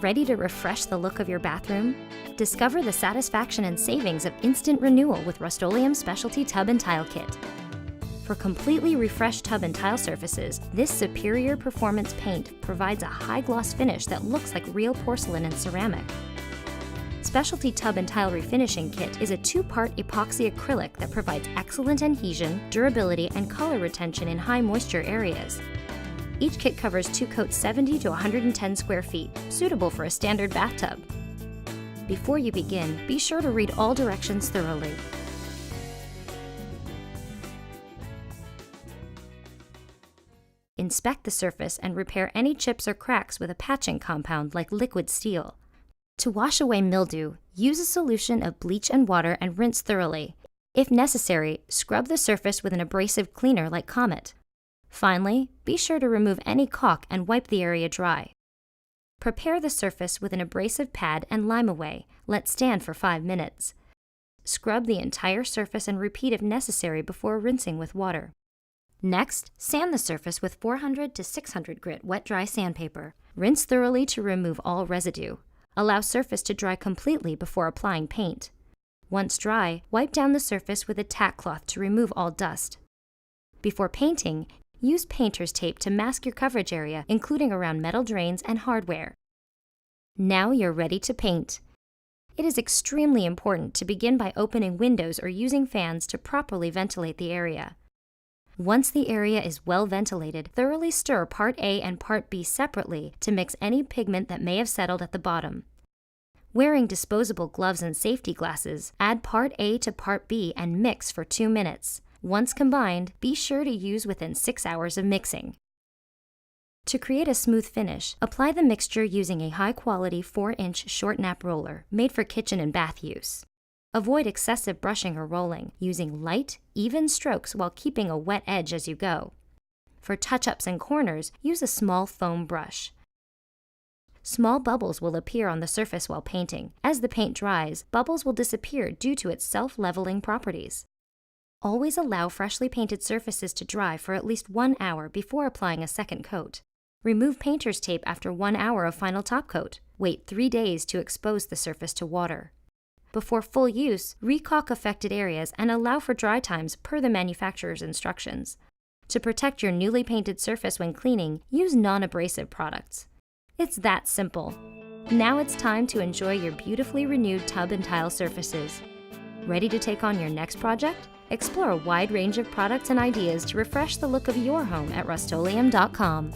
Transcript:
Ready to refresh the look of your bathroom? Discover the satisfaction and savings of instant renewal with Rust-Oleum Specialty Tub and Tile Kit. For completely refreshed tub and tile surfaces, this superior performance paint provides a high-gloss finish that looks like real porcelain and ceramic. Specialty Tub and Tile Refinishing Kit is a 2-part epoxy acrylic that provides excellent adhesion, durability, and color retention in high moisture areas. Each kit covers 2 coats 70 to 110 square feet, suitable for a standard bathtub. Before you begin, be sure to read all directions thoroughly. Inspect the surface and repair any chips or cracks with a patching compound like liquid steel. To wash away mildew, use a solution of bleach and water and rinse thoroughly. If necessary, scrub the surface with an abrasive cleaner like Comet. Finally, be sure to remove any caulk and wipe the area dry. Prepare the surface with an abrasive pad and lime away. Let stand for 5 minutes. Scrub the entire surface and repeat if necessary before rinsing with water. Next, sand the surface with 400 to 600 grit wet-dry sandpaper. Rinse thoroughly to remove all residue. Allow surface to dry completely before applying paint. Once dry, wipe down the surface with a tack cloth to remove all dust. Before painting, use painter's tape to mask your coverage area, including around metal drains and hardware. Now you're ready to paint. It is extremely important to begin by opening windows or using fans to properly ventilate the area. Once the area is well ventilated, thoroughly stir Part A and Part B separately to mix any pigment that may have settled at the bottom. Wearing disposable gloves and safety glasses, add Part A to Part B and mix for 2 minutes. Once combined, be sure to use within 6 hours of mixing. To create a smooth finish, apply the mixture using a high-quality 4-inch short nap roller made for kitchen and bath use. Avoid excessive brushing or rolling, using light, even strokes while keeping a wet edge as you go. For touch-ups and corners, use a small foam brush. Small bubbles will appear on the surface while painting. As the paint dries, bubbles will disappear due to its self-leveling properties. Always allow freshly painted surfaces to dry for at least 1 hour before applying a second coat. Remove painter's tape after 1 hour of final top coat. Wait 3 days to expose the surface to water. Before full use, re-caulk affected areas and allow for dry times per the manufacturer's instructions. To protect your newly painted surface when cleaning, use non-abrasive products. It's that simple. Now it's time to enjoy your beautifully renewed tub and tile surfaces. Ready to take on your next project? Explore a wide range of products and ideas to refresh the look of your home at Rust-Oleum.com.